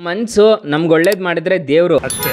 ಮನಸ್ಸು ನಮ್ಗೆ ಒಳ್ಳೇದು ಮಾಡಿದ್ರೆ ದೇವರು ಅಷ್ಟೇ.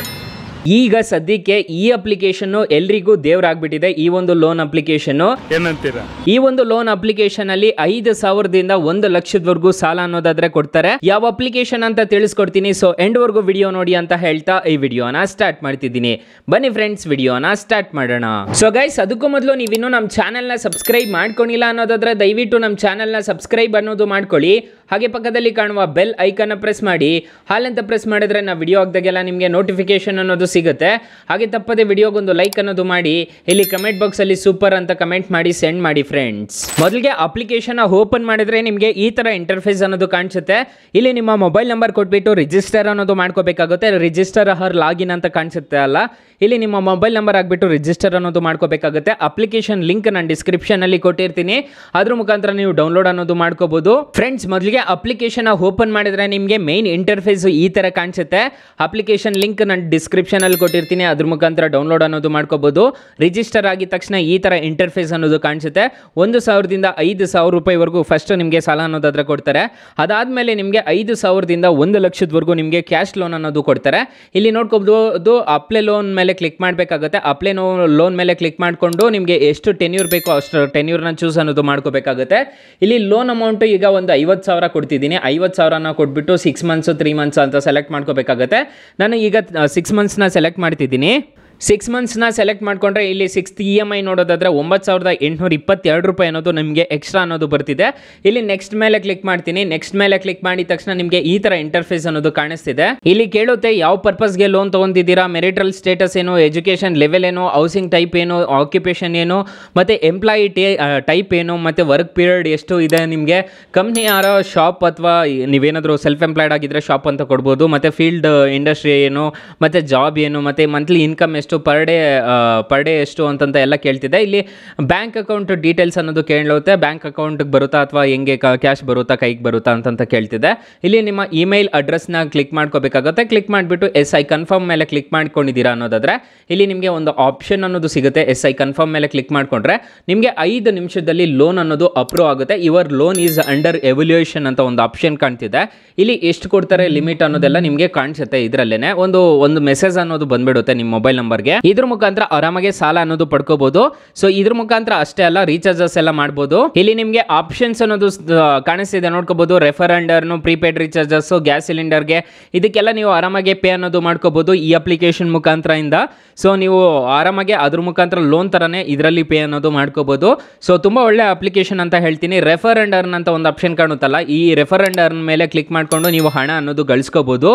ಈಗ ಸದ್ಯಕ್ಕೆ ಈ ಅಪ್ಲಿಕೇಶನ್ ಎಲ್ರಿಗೂ ದೇವರಾಗ್ಬಿಟ್ಟಿದೆ. ಈ ಒಂದು ಲೋನ್ ಅಪ್ಲಿಕೇಶನ್ ಏನಂತೀರಾ? ಈ ಒಂದು ಲೋನ್ ಅಪ್ಲಿಕೇಶನ್ ಅಲ್ಲಿ 5,000ದಿಂದ 1,00,000ವರೆಗೂ ಸಾಲ ಅನ್ನೋದಾದ್ರೆ ಕೊಡ್ತಾರೆ. ಯಾವ ಅಪ್ಲಿಕೇಶನ್ ಅಂತ ತಿಳಿಸ್ಕೊಡ್ತೀನಿ. ಸೊ ಎಂಡ್ ವರ್ಗೂ ವಿಡಿಯೋ ನೋಡಿ ಅಂತ ಹೇಳ್ತಾ ಈ ವಿಡಿಯೋನ ಸ್ಟಾರ್ಟ್ ಮಾಡ್ತಿದ್ದೀನಿ. ಬನ್ನಿ ಫ್ರೆಂಡ್ಸ್, ವಿಡಿಯೋನ ಸ್ಟಾರ್ಟ್ ಮಾಡೋಣ. ಸೊ ಗೈಸ್, ಅದಕ್ಕೂ ಮೊದಲು ನೀವಿನ್ನೂ ನಮ್ಮ ಚಾನೆಲ್ನ ಸಬ್ಸ್ಕ್ರೈಬ್ ಮಾಡ್ಕೊಂಡಿಲ್ಲ ಅನ್ನೋದಾದ್ರೆ ದಯವಿಟ್ಟು ನಮ್ಮ ಚಾನೆಲ್ನ ಸಬ್ಸ್ಕ್ರೈಬ್ ಅನ್ನೋದು ಮಾಡ್ಕೊಳ್ಳಿ. ಹಾಗೆ ಪಕ್ಕದಲ್ಲಿ ಕಾಣುವ ಬೆಲ್ ಐಕನ್ನ ಪ್ರೆಸ್ ಮಾಡಿ. ಹಾಲಂತ ಪ್ರೆಸ್ ಮಾಡಿದ್ರೆ ನಾವು ವಿಡಿಯೋ ಹಾಕಿದಾಗೆಲ್ಲ ನಿಮಗೆ ನೋಟಿಫಿಕೇಶನ್ ಅನ್ನೋದು ಸಿಗುತ್ತೆ. ಹಾಗೆ ತಪ್ಪದೆ ವಿಡಿಯೋಗೊಂದು ಲೈಕ್ ಅನ್ನೋದು ಮಾಡಿ. ಇಲ್ಲಿ ಕಮೆಂಟ್ ಬಾಕ್ಸ್ ಅಲ್ಲಿ ಸೂಪರ್ ಅಂತ ಕಮೆಂಟ್ ಮಾಡಿ ಸೆಂಡ್ ಮಾಡಿ ಫ್ರೆಂಡ್ಸ್. ಮೊದಲಿಗೆ ಅಪ್ಲಿಕೇಶನ್ ಓಪನ್ ಮಾಡಿದ್ರೆ ನಿಮಗೆ ಈ ತರ ಇಂಟರ್ಫೇಸ್ ಅನ್ನೋದು ಕಾಣಿಸುತ್ತೆ. ಇಲ್ಲಿ ನಿಮ್ಮ ಮೊಬೈಲ್ ನಂಬರ್ ಕೊಟ್ಬಿಟ್ಟು ರಿಜಿಸ್ಟರ್ ಅನ್ನೋದು ಮಾಡ್ಕೋಬೇಕಾಗುತ್ತೆ. ರಿಜಿಸ್ಟರ್ ಹರ್ ಲಾಗಿನ್ ಅಂತ ಕಾಣಿಸುತ್ತೆ ಅಲ್ಲ, ಇಲ್ಲಿ ನಿಮ್ಮ ಮೊಬೈಲ್ ನಂಬರ್ ಆಗಿಬಿಟ್ಟು ರಿಜಿಸ್ಟರ್ ಅನ್ನೋದು ಮಾಡ್ಕೋಬೇಕಾಗುತ್ತೆ. ಅಪ್ಲಿಕೇಶನ್ ಲಿಂಕ್ ನಾನು ಡಿಸ್ಕ್ರಿಪ್ಷನ್ ಅಲ್ಲಿ ಕೊಟ್ಟಿರ್ತೀನಿ, ಅದ್ರ ಮುಖಾಂತರ ನೀವು ಡೌನ್ಲೋಡ್ ಅನ್ನೋದು ಮಾಡ್ಕೋಬಹುದು. ಫ್ರೆಂಡ್ಸ್, ಮೊದಲಿಗೆ ಅಪ್ಲಿಕೇಶನ್ ಓಪನ್ ಮಾಡಿದ್ರೆ ನಿಮಗೆ ಮೇನ್ ಇಂಟರ್ಫೇಸ್ ಈ ತರ ಕಾಣಿಸುತ್ತೆ. ಅಪ್ಲಿಕೇಶನ್ ಲಿಂಕ್ ನಾನು ಡಿಸ್ಕ್ರಿಪ್ಷನ್ ಅಲ್ಲಿ ಕೊಟ್ಟಿರ್ತೀನಿ, ಅದ್ರ ಮುಖಾಂತರ ಡೌನ್ಲೋಡ್ ಅನ್ನೋದು ಮಾಡ್ಕೋಬಹುದು. ರಿಜಿಸ್ಟರ್ ಆಗಿದ ತಕ್ಷಣ ಈ ತರ ಇಂಟರ್ಫೇಸ್ ಅನ್ನೋದು ಕಾಣಿಸುತ್ತೆ. 1,000ದಿಂದ 5,000 ರೂಪಾಯಿವರೆಗೂ ಫಸ್ಟ್ ನಿಮಗೆ ಸಾಲ ಅನ್ನೋದಾದ್ರೆ ಕೊಡ್ತಾರೆ. ಅದಾದ್ಮೇಲೆ ನಿಮಗೆ 5,000ದಿಂದ 1,00,000ವರೆಗೂ ನಿಮಗೆ ಕ್ಯಾಶ್ ಲೋನ್ ಅನ್ನೋದು ಕೊಡ್ತಾರೆ. ಇಲ್ಲಿ ನೋಡ್ಕೋಬಹುದು, ಅಪ್ಲೈ ಲೋನ್ ಮೇಲೆ ಕ್ಲಿಕ್ ಮಾಡಬೇಕಾಗುತ್ತೆ. ಅಪ್ಲೈ ಲೋನ್ ಮೇಲೆ ಕ್ಲಿಕ್ ಮಾಡಿಕೊಂಡು ನಿಮಗೆ ಎಷ್ಟು ಟೆನ್ಯೂರ್ ಬೇಕೋ ಅಷ್ಟು ಟೆನ್ಯೂರ್ನ ಚೂಸ್ ಅನ್ನೋದು ಮಾಡ್ಕೋಬೇಕಾಗುತ್ತೆ. ಇಲ್ಲಿ ಲೋನ್ ಅಮೌಂಟ್ ಈಗ ಒಂದು 50,000 ಕೊಡ್ತಿದ್ದೀನಿ. 50,000ನ ಕೊಟ್ಬಿಟ್ಟು 6 ಮಂತ್ಸ್ 3 ಮಂತ್ಸ್ ಅಂತ ಸೆಲೆಕ್ಟ್ ಮಾಡ್ಕೋಬೇಕಾಗುತ್ತೆ. ನಾನು ಈಗ 6 ಮಂತ್ಸ್ನ ಸೆಲೆಕ್ಟ್ ಮಾಡ್ತಿದ್ದೀನಿ. 6 ಮಂತ್ಸ್ನ ಸೆಲೆಕ್ಟ್ ಮಾಡ್ಕೊಂಡ್ರೆ ಇಲ್ಲಿ 6th EMI ನೋಡೋದಾದ್ರೆ 9,822 ರೂಪಾಯಿ ಅನ್ನೋದು ನಿಮಗೆ ಎಕ್ಸ್ಟ್ರಾ ಅನ್ನೋದು ಬರ್ತಿದೆ. ಇಲ್ಲಿ ನೆಕ್ಸ್ಟ್ ಮೇಲೆ ಕ್ಲಿಕ್ ಮಾಡ್ತೀನಿ. ನೆಕ್ಸ್ಟ್ ಮೇಲೆ ಕ್ಲಿಕ್ ಮಾಡಿದ ತಕ್ಷಣ ನಿಮಗೆ ಈ ತರ ಇಂಟರ್ಫೇಸ್ ಅನ್ನೋದು ಕಾಣಿಸ್ತಿದೆ. ಇಲ್ಲಿ ಕೇಳುತ್ತೆ ಯಾವ ಪರ್ಪಸ್ಗೆ ಲೋನ್ ತಗೊಂಡಿದ್ದೀರಾ, ಮೆರಿಟಲ್ ಸ್ಟೇಟಸ್ ಏನು, ಎಜುಕೇಶನ್ ಲೆವೆಲ್ ಏನು, ಹೌಸಿಂಗ್ ಟೈಪ್ ಏನು, ಆಕ್ಯುಪೇಷನ್ ಏನು, ಮತ್ತೆ ಎಂಪ್ಲಾಯಿ ಟೈಪ್ ಏನು, ಮತ್ತೆ ವರ್ಕ್ ಪೀರಿಯಡ್ ಎಷ್ಟು ಇದೆ, ನಿಮಗೆ ಕಂಪ್ನಿ ಯಾರೋ ಶಾಪ್ ಅಥವಾ ನೀವೇನಾದರೂ ಸೆಲ್ಫ್ ಎಂಪ್ಲಾಯ್ಡ್ ಆಗಿದ್ರೆ ಶಾಪ್ ಅಂತ ಕೊಡ್ಬೋದು, ಮತ್ತೆ ಫೀಲ್ಡ್ ಇಂಡಸ್ಟ್ರಿ ಏನು, ಮತ್ತೆ ಜಾಬ್ ಏನು, ಮತ್ತೆ ಮಂತ್ಲಿ ಇನ್ಕಮ್ ಎಷ್ಟು, ಪರ್ ಡೇ ಎಷ್ಟು ಅಂತಂತ ಎಲ್ಲ ಕೇಳ್ತಿದೆ. ಇಲ್ಲಿ ಬ್ಯಾಂಕ್ ಅಕೌಂಟ್ ಡೀಟೇಲ್ಸ್ ಅನ್ನೋದು ಕೇಳುತ್ತೆ. ಬ್ಯಾಂಕ್ ಅಕೌಂಟ್ಗೆ ಬರುತ್ತಾ ಅಥವಾ ಹೆಂಗೆ ಕ್ಯಾಶ್ ಬರುತ್ತಾ ಕೈಗೆ ಬರುತ್ತಾ ಅಂತಂತ ಕೇಳ್ತಿದೆ. ಇಲ್ಲಿ ನಿಮ್ಮ ಇಮೇಲ್ ಅಡ್ರೆಸ್ನ ಕ್ಲಿಕ್ ಮಾಡ್ಕೋಬೇಕಾಗುತ್ತೆ. ಕ್ಲಿಕ್ ಮಾಡಿಬಿಟ್ಟು ಎಸ್ ಐ ಕನ್ಫರ್ಮ್ ಮೇಲೆ ಕ್ಲಿಕ್ ಮಾಡ್ಕೊಂಡಿದ್ದೀರಾ ಅನ್ನೋದಾದ್ರೆ ಇಲ್ಲಿ ನಿಮಗೆ ಒಂದು ಆಪ್ಷನ್ ಅನ್ನೋದು ಸಿಗುತ್ತೆ. ಎಸ್ ಐ ಕನ್ಫರ್ಮ್ ಮೇಲೆ ಕ್ಲಿಕ್ ಮಾಡ್ಕೊಂಡ್ರೆ ನಿಮಗೆ 5 ನಿಮಿಷದಲ್ಲಿ ಲೋನ್ ಅನ್ನೋದು ಅಪ್ರೂವ್ ಆಗುತ್ತೆ. Your loan is under evaluation ಅಂತ ಒಂದು ಆಪ್ಷನ್ ಕಾಣ್ತಿದೆ. ಇಲ್ಲಿ ಎಷ್ಟು ಕೊಡ್ತಾರೆ ಲಿಮಿಟ್ ಅನ್ನೋದೆಲ್ಲ ನಿಮಗೆ ಕಾಣಿಸುತ್ತೆ. ಇದರಲ್ಲೇನೆ ಒಂದು ಮೆಸೇಜ್ ಅನ್ನೋದು ಬಂದ್ಬಿಡುತ್ತೆ ನಿಮ್ಮ ಮೊಬೈಲ್ ನಂಬರ್ಗೆ. ಇದ್ರ ಮುಖಾಂತರ ಆರಾಮಾಗಿ ಸಾಲ ಅನ್ನೋದು ಪಡ್ಕೋಬಹುದು. ಸೊ ಇದ್ರ ಮುಖಾಂತರ ಅಷ್ಟೇ ಅಲ್ಲ, ರೀಚಾರ್ಜಸ್ ಎಲ್ಲ ಮಾಡಬಹುದು. ಇಲ್ಲಿ ನಿಮಗೆ ಆಪ್ಷನ್ಸ್ ಅನ್ನೋದು ಕಾಣಿಸ್ತಿದೆ, ನೋಡ್ಕೋಬಹುದು. ರೆಫರ್ ಅಂಡರ್ನು, ಪ್ರೀಪೇಡ್ ರೀಚಾರ್ಜಸ್, ಗ್ಯಾಸ್ ಸಿಲಿಂಡರ್ಗೆ, ಇದಕ್ಕೆಲ್ಲ ನೀವು ಆರಾಮಾಗಿ ಪೇ ಅನ್ನೋದು ಮಾಡ್ಕೋಬಹುದು ಈ ಅಪ್ಲಿಕೇಶನ್ ಮುಖಾಂತರ ಇಂದ. ಸೊ ನೀವು ಆರಾಮಾಗಿ ಅದ್ರ ಮುಖಾಂತರ ಲೋನ್ ತರನೇ ಇದರಲ್ಲಿ ಪೇ ಅನ್ನೋದು ಮಾಡ್ಕೋಬಹುದು. ಸೊ ತುಂಬಾ ಒಳ್ಳೆ ಅಪ್ಲಿಕೇಶನ್ ಅಂತ ಹೇಳ್ತೀನಿ. ರೆಫರ್ ಅಂಡ್ ಅರ್ನ್ ಅಂತ ಒಂದು ಆಪ್ಷನ್ ಕಾಣುತ್ತಲ್ಲ, ಈ ರೆಫರ್ ಅಂಡ್ ಅರ್ನ್ ಮೇಲೆ ಕ್ಲಿಕ್ ಮಾಡ್ಕೊಂಡು ನೀವು ಹಣ ಅನ್ನೋದು ಗಳಿಸ್ಕೋಬಹುದು.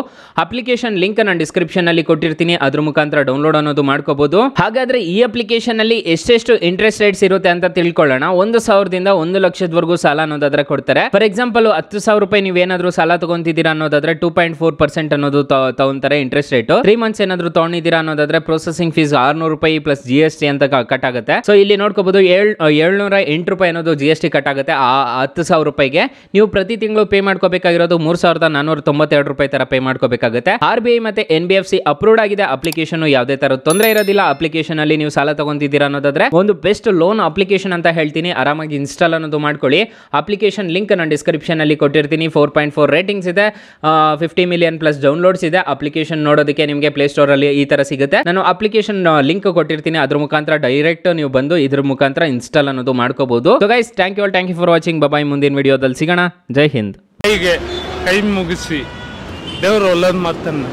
ಅಪ್ಲಿಕೇಶನ್ ಲಿಂಕ್ ನಾನು ಡಿಸ್ಕ್ರಿಪ್ಷನ್ ಅಲ್ಲಿ ಕೊಟ್ಟಿರ್ತೀನಿ, ಅದ್ರ ಮುಖಾಂತರ ಡೌನ್ಲೋಡ್ ಅನ್ನೋದು ಮಾಡ್ಕೋಬಹುದು. ಹಾಗಾದ್ರೆ ಈ ಅಪ್ಲಿಕೇಶನ್ ಅಲ್ಲಿ ಎಷ್ಟೆಷ್ಟು ಇಂಟ್ರೆಸ್ಟ್ ರೇಟ್ಸ್ ಇರುತ್ತೆ ಅಂತ ತಿಳ್ಕೊಳ್ಳೋಣ. 1,000ದಿಂದ 1,00,000ವರೆಗೂ ಸಾಲ ಅನ್ನೋದಾದ್ರೆ ಕೊಡ್ತಾರೆ. ಫಾರ್ ಎಕ್ಸಾಂಪಲ್ 10,000 ರೂಪಾಯಿ ನೀವೇನಾದ್ರೂ ಸಾಲ ತಗೊಂತಿದ್ದೀರಾ ಅನ್ನೋದಾದ್ರೆ 2.4% ಅನ್ನೋದು ತಗೊಂತಾರೆ ಇಂಟ್ರೆಸ್ಟ್ ರೇಟ್. 3 ಮಂತ್ಸ್ ಏನಾದ್ರು ತಗೊಂಡಿದ್ದೀರಾ ಅನ್ನೋದಾದ್ರೆ ಪ್ರೊಸೆಸಿಂಗ್ ಫೀಸ್ 600 ರೂಪಾಯಿ ಪ್ಲಸ್ GST ಅಂತ ಕಟ್ ಆಗುತ್ತೆ. ಸೊ ಇಲ್ಲಿ ನೋಡ್ಕೋಬಹುದು 708 ರೂಪಾಯಿ ಅನ್ನೋದು GST ಕಟ್ ಆಗುತ್ತೆ. ಆ 10,000 ರೂಪಾಯಿಗೆ ನೀವು ಪ್ರತಿ ತಿಂಗಳು ಪೇ ಮಾಡ್ಕೋಬೇಕಾಗಿರೋದು 3,492 ರೂಪಾಯಿ ತರ ಪೇ ಮಾಡ್ಕೋಬೇಕಾಗುತ್ತೆ. RBI ಮತ್ತೆ NBFC ಅಪ್ರೂವ್ಡ್ ಆಗಿದೆ ಅಪ್ಲಿಕೇಶನ್. ಯಾವುದೇ ತರ ತೊಂದರೆ ಇರೋದಿಲ್ಲ. ಅಪ್ಲಿಕೇಶನ್ ಅಲ್ಲಿ ನೀವು ಸಾಲ ತಗೊಂತಿದ್ದೀರಾ ಅನ್ನೋದಾದ್ರೆ ಒಂದು ಬೆಸ್ಟ್ ಲೋನ್ ಅಪ್ಲಿಕೇಶನ್ ಅಂತ ಹೇಳ್ತೀನಿ. ಆರಾಮಾಗಿ ಇನ್ಸ್ಟಾಲ್ ಅನ್ನೋದು ಮಾಡ್ಕೊಳ್ಳಿ. ಅಪ್ಲಿಕೇಶನ್ ಲಿಂಕ್ ನಾನು ಡಿಸ್ಕ್ರಿಪ್ಷನ್ ಅಲ್ಲಿ ಕೊಟ್ಟಿರ್ತೀನಿ. 4.4 ರೇಟಿಂಗ್ಸ್ ಇದೆ, 50 ಮಿಲಿಯನ್ ಪ್ಲಸ್ ಡೌನ್ಲೋಡ್ಸ್ ಇದೆ. ಅಪ್ಲಿಕೇಶನ್ ನೋಡೋದಕ್ಕೆ ನಿಮಗೆ ಪ್ಲೇ ಸ್ಟೋರ್ ಅಲ್ಲಿ ಈ ತರ ಸಿಗುತ್ತೆ. ನಾನು ಅಪ್ಲಿಕೇಶನ್ ಲಿಂಕ್ ಕೊಟ್ಟಿರ್ತೀನಿ, ಅದ್ರ ಮುಖಾಂತರ ಡೈರೆಕ್ಟ್ ನೀವು ಬಂದು ಇದ್ರ ಮುಖಾಂತರ ಇನ್ಸ್ಟಾಲ್ ಅನ್ನೋದು ಮಾಡ್ಕೋಬಹುದು. So guys, thank you for watching. Bye. ಮುಂದಿನ ವಿಡಿಯೋದಲ್ಲಿ ಸಿಗೋಣ. ಜೈ ಹಿಂದ್. ಕೈ ಮುಗಿಸಿ ದೇವರು ಒಳ್ಳೇದು ಮಾತನ್ನ